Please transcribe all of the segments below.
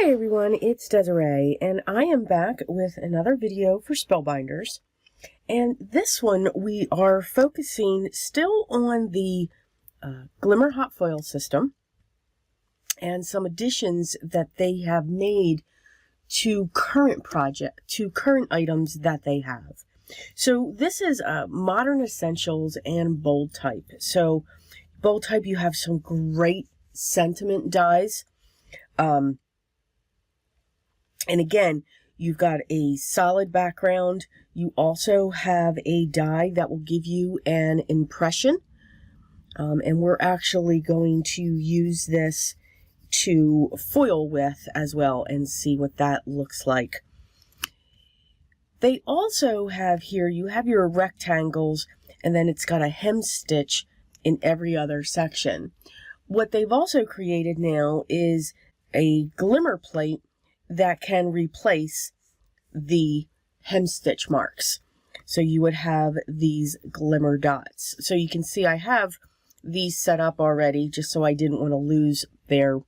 Hey everyone, it's Desiree, and I am back with another video for Spellbinders. And this one we are focusing still on the Glimmer hot foil system and some additions that they have made to current items that they have. So this is Modern Essentials and Bold Type. So Bold Type, you have some great sentiment dies. And again, you've got a solid background. You also have a die that will give you an impression. And we're actually going to use this to foil with as well and see what that looks like. They also have here, you have your rectangles, and then it's got a hem stitch in every other section. What they've also created now is a glimmer plate that can replace the hem stitch marks. So you would have these glimmer dots. So you can see I have these set up already just so I didn't want to lose their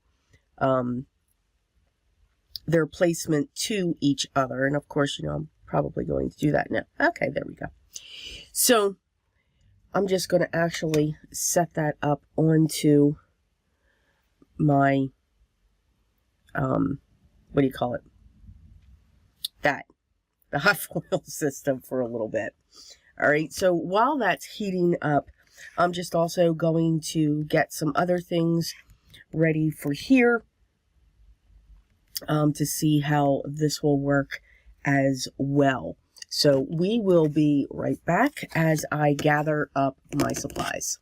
placement to each other. And of course, you know, I'm probably going to do that now. Okay, there we go. So I'm just going to actually set that up onto my what do you call it? The hot foil system for a little bit. All right, so while that's heating up, I'm just also going to get some other things ready for here to see how this will work as well. So we will be right back as I gather up my supplies.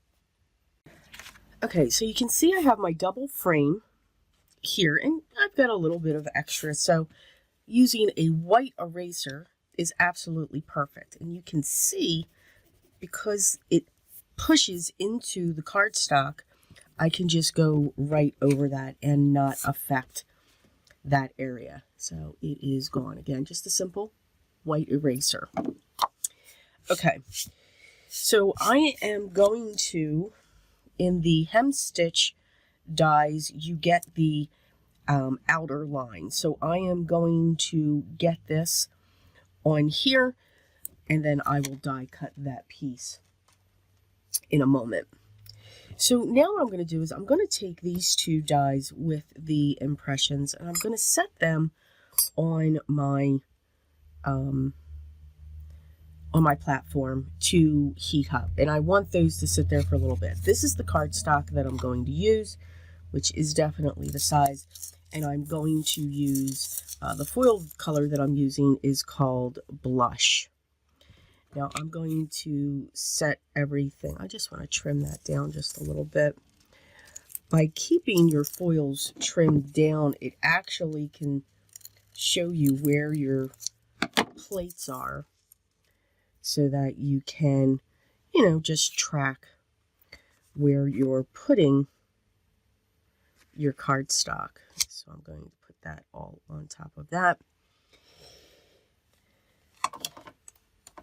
Okay, so you can see I have my double frame here, and I've got a little bit of extra, so using a white eraser is absolutely perfect. And you can see, because it pushes into the cardstock, I can just go right over that and not affect that area. So it is gone. Again, just a simple white eraser. Okay, so I am going to, in the hem stitch dies, you get the outer line. So I am going to get this on here, and then I will die cut that piece in a moment. So now what I'm going to do is I'm going to take these two dies with the impressions, and I'm going to set them on my platform to heat up. And I want those to sit there for a little bit. This is the cardstock that I'm going to use, which is definitely the size. And I'm going to use, the foil color that I'm using is called Blush. Now I'm going to set everything. I just want to trim that down just a little bit. By keeping your foils trimmed down, it actually can show you where your plates are so that you can, you know, just track where you're putting your cardstock. So I'm going to put that all on top of that.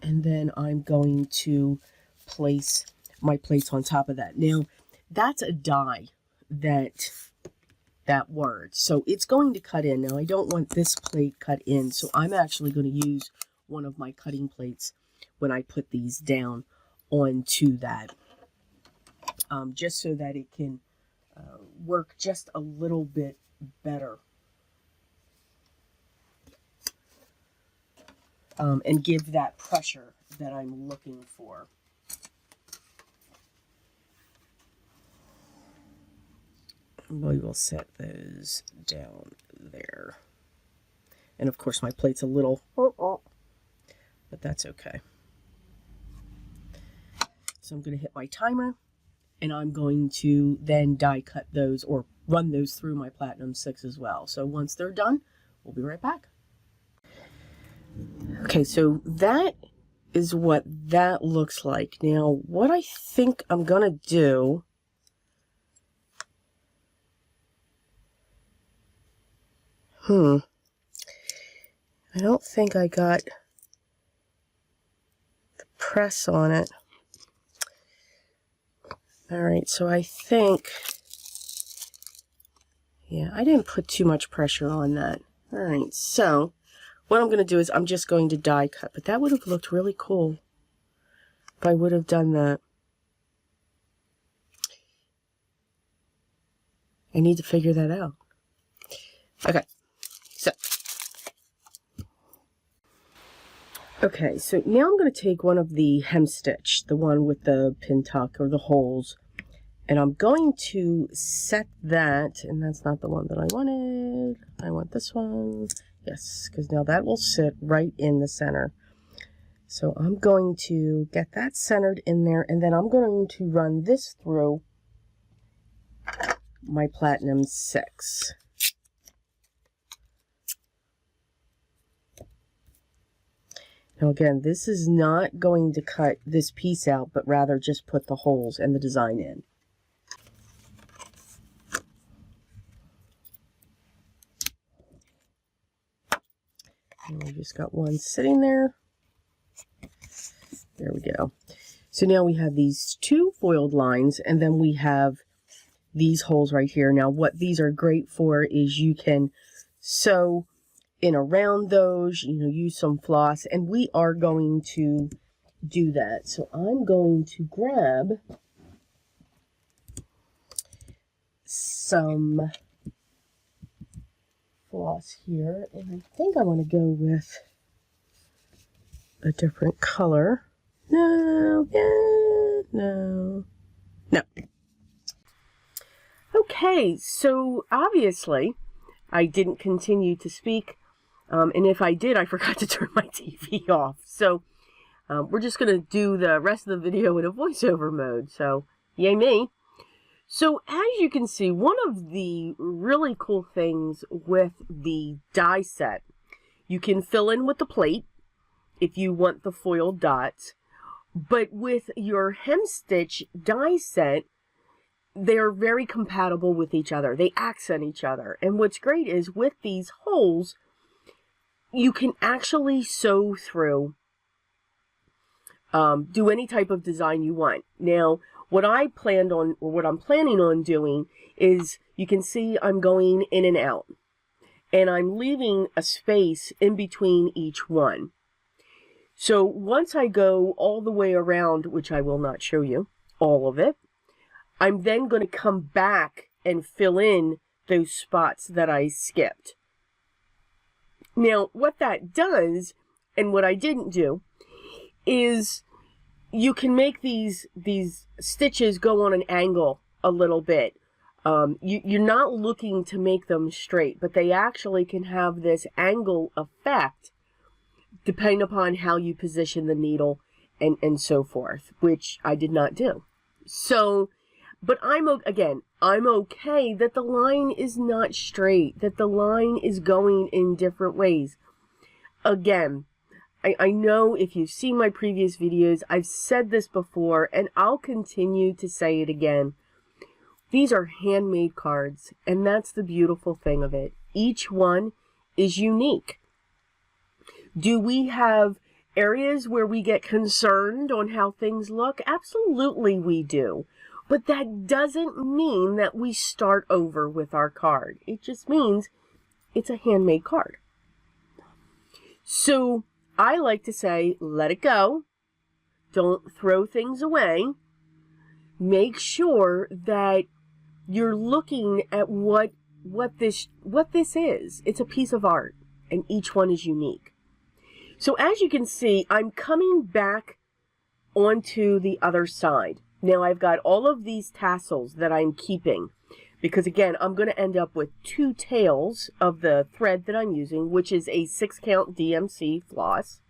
And then I'm going to place my plates on top of that. Now, that's a die that works. So it's going to cut in. Now, I don't want this plate cut in, so I'm actually going to use one of my cutting plates when I put these down onto that, just so that it can work just a little bit better, and give that pressure that I'm looking for. We will set those down there. And of course my plate's a little, but that's okay. So I'm going to hit my timer, and I'm going to then die cut those, or run those through my Platinum 6 as well. So once they're done, we'll be right back. Okay, so that is what that looks like. Now, what I think I'm going to do, I don't think I got the press on it. All right, so I think Yeah, I didn't put too much pressure on that. All right, so what I'm going to do is I'm just going to die cut, but that would have looked really cool if I would have done that. I need to figure that out. Okay, so now I'm going to take one of the hem stitch, the one with the pin tuck or the holes, and I'm going to set that, and that's not the one that I wanted. I want this one. Yes, because now that will sit right in the center. So I'm going to get that centered in there, and then I'm going to run this through my Platinum 6. Now again, this is not going to cut this piece out, but rather just put the holes and the design in. And we just got one sitting there. There we go. So now we have these two foiled lines, and then we have these holes right here. Now what these are great for is you can sew in around those, you know, use some floss, and we are going to do that. So I'm going to grab some floss here, and I think I want to go with a different color. No. Okay, so obviously I didn't continue to speak. And if I did, I forgot to turn my TV off. So we're just going to do the rest of the video in a voiceover mode. So yay me. So as you can see, one of the really cool things with the die set, you can fill in with the plate if you want the foiled dots. But with your hem stitch die set, they're very compatible with each other. They accent each other. And what's great is with these holes, you can actually sew through, do any type of design you want. Now, what I'm planning on doing is, you can see I'm going in and out, and I'm leaving a space in between each one. So once I go all the way around, which I will not show you all of it, I'm then going to come back and fill in those spots that I skipped. Now, what that does, and what I didn't do, is you can make these stitches go on an angle a little bit. You're not looking to make them straight, but they actually can have this angle effect depending upon how you position the needle and so forth, which I did not do. So, but I'm okay that the line is not straight, that the line is going in different ways. Again, I know if you've seen my previous videos, I've said this before, and I'll continue to say it again. These are handmade cards, and that's the beautiful thing of it. Each one is unique. Do we have areas where we get concerned on how things look? Absolutely we do. But that doesn't mean that we start over with our card. It just means it's a handmade card. So I like to say, let it go. Don't throw things away. Make sure that you're looking at what this is. It's a piece of art, and each one is unique. So as you can see, I'm coming back onto the other side. Now I've got all of these tassels that I'm keeping, because again, I'm going to end up with 2 tails of the thread that I'm using, which is a 6-count DMC floss.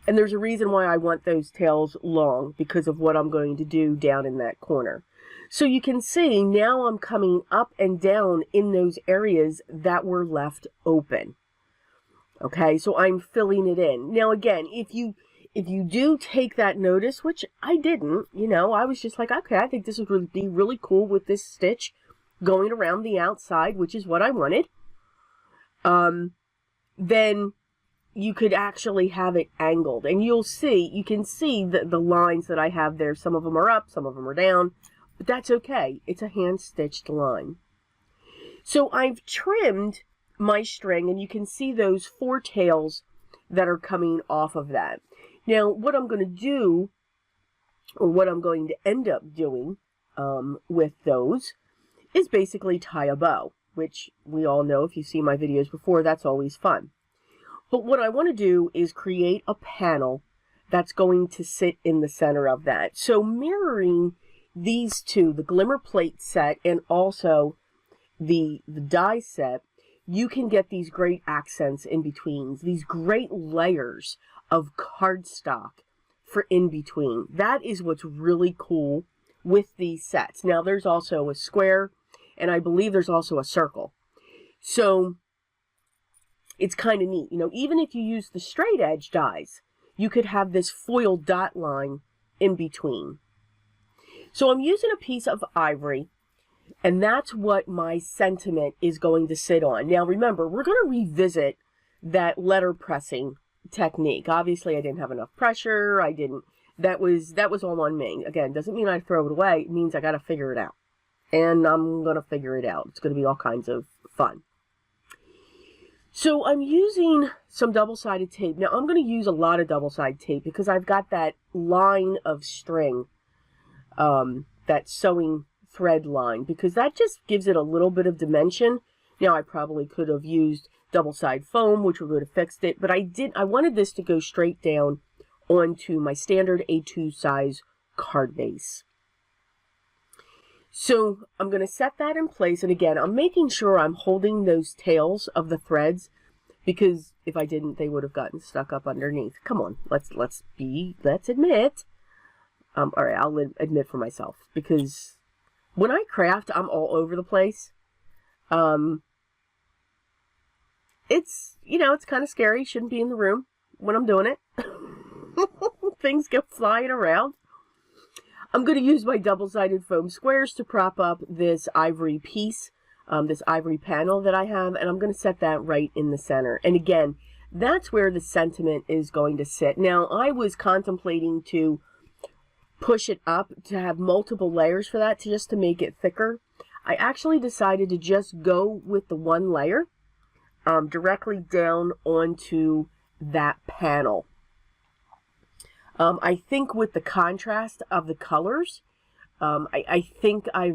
And there's a reason why I want those tails long, because of what I'm going to do down in that corner. So you can see now I'm coming up and down in those areas that were left open. Okay, so I'm filling it in. Now again, if you do take that notice, which I didn't, you know, I was just like, okay, I think this would be really cool with this stitch going around the outside, which is what I wanted. Then you could actually have it angled, and you can see the lines that I have there. Some of them are up, some of them are down, but that's okay. It's a hand-stitched line. So I've trimmed my string, and you can see those 4 tails that are coming off of that. Now, what I'm going to do, or what I'm going to end up doing with those, is basically tie a bow, which we all know, if you've seen my videos before, that's always fun. But what I want to do is create a panel that's going to sit in the center of that. So mirroring these two, the Glimmer plate set and also the die set, you can get these great accents in between, these great layers of cardstock for in between. That is what's really cool with these sets. Now there's also a square, and I believe there's also a circle. So it's kind of neat. You know, even if you use the straight edge dies, you could have this foil dot line in between. So I'm using a piece of ivory, and that's what my sentiment is going to sit on. Now remember, we're going to revisit that letter pressing technique. Obviously I didn't have enough pressure. That was all on me. Again, doesn't mean I throw it away. It means I got to figure it out. And I'm going to figure it out. It's going to be all kinds of fun. So I'm using some double-sided tape. Now I'm going to use a lot of double-sided tape because I've got that line of string, that sewing thread line, because that just gives it a little bit of dimension. Now I probably could have used double-sided foam, which would have fixed it, but I wanted this to go straight down onto my standard A2 size card base. So I'm going to set that in place, and again, I'm making sure I'm holding those tails of the threads, because if I didn't, they would have gotten stuck up underneath. Come on, let's admit. All right, I'll admit for myself, because when I craft, I'm all over the place. It's, you know, it's kind of scary. Shouldn't be in the room when I'm doing it. Things go flying around. I'm going to use my double-sided foam squares to prop up this ivory piece, this ivory panel that I have, and I'm going to set that right in the center. And again, that's where the sentiment is going to sit. Now, I was contemplating to push it up to have multiple layers for that, just to make it thicker. I actually decided to just go with the one layer directly down onto that panel. I think with the contrast of the colors, I think I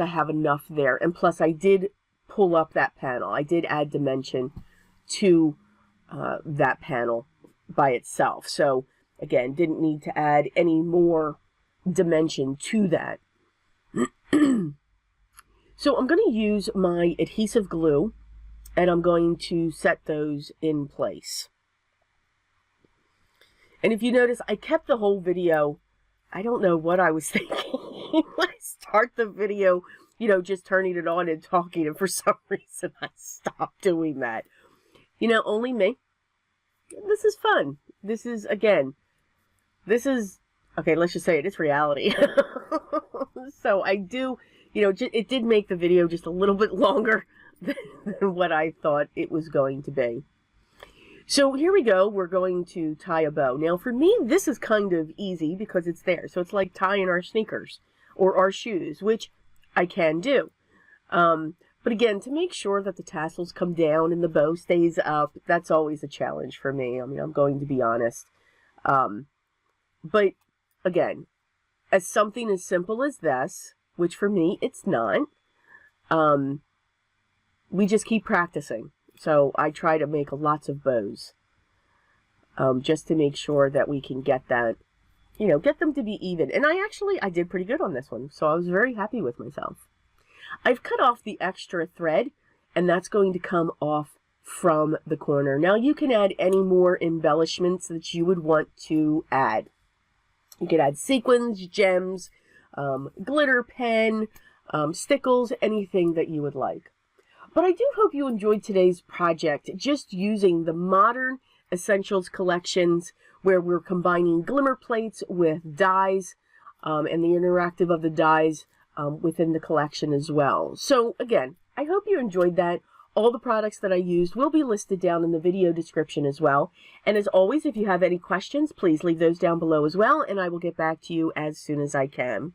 have enough there. And plus I did pull up that panel. I did add dimension to that panel by itself. So again, didn't need to add any more dimension to that. So I'm going to use my adhesive glue, and I'm going to set those in place. And if you notice, I kept the whole video, I don't know what I was thinking when I start the video, you know, just turning it on and talking, and for some reason I stopped doing that. You know, only me. This is fun. This is, again, this is, okay, let's just say it, it's reality. So I do, you know, it did make the video just a little bit longer than what I thought it was going to be. So here we go. We're going to tie a bow. Now for me, this is kind of easy because it's there. So it's like tying our sneakers or our shoes, which I can do. But again, to make sure that the tassels come down and the bow stays up, that's always a challenge for me. I mean, I'm going to be honest. But again, as something as simple as this, which for me, it's not, we just keep practicing. So I try to make lots of bows, just to make sure that we can get that, you know, get them to be even. And I did pretty good on this one, so I was very happy with myself. I've cut off the extra thread, and that's going to come off from the corner. Now you can add any more embellishments that you would want to add. You could add sequins, gems, glitter pen, stickles, anything that you would like. But I do hope you enjoyed today's project, just using the Modern Essentials collections, where we're combining glimmer plates with dies, and the interactive of the dies within the collection as well. So again, I hope you enjoyed that. All the products that I used will be listed down in the video description as well. And as always, if you have any questions, please leave those down below as well, and I will get back to you as soon as I can.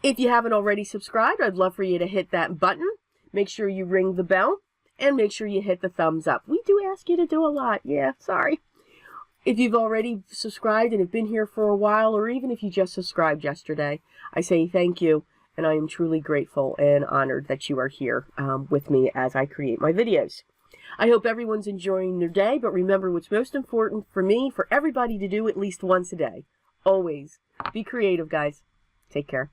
If you haven't already subscribed, I'd love for you to hit that button. Make sure you ring the bell, and make sure you hit the thumbs up. We do ask you to do a lot. Yeah, sorry. If you've already subscribed and have been here for a while, or even if you just subscribed yesterday, I say thank you, and I am truly grateful and honored that you are here with me as I create my videos. I hope everyone's enjoying their day, but remember what's most important for me, for everybody to do at least once a day. Always be creative, guys. Take care.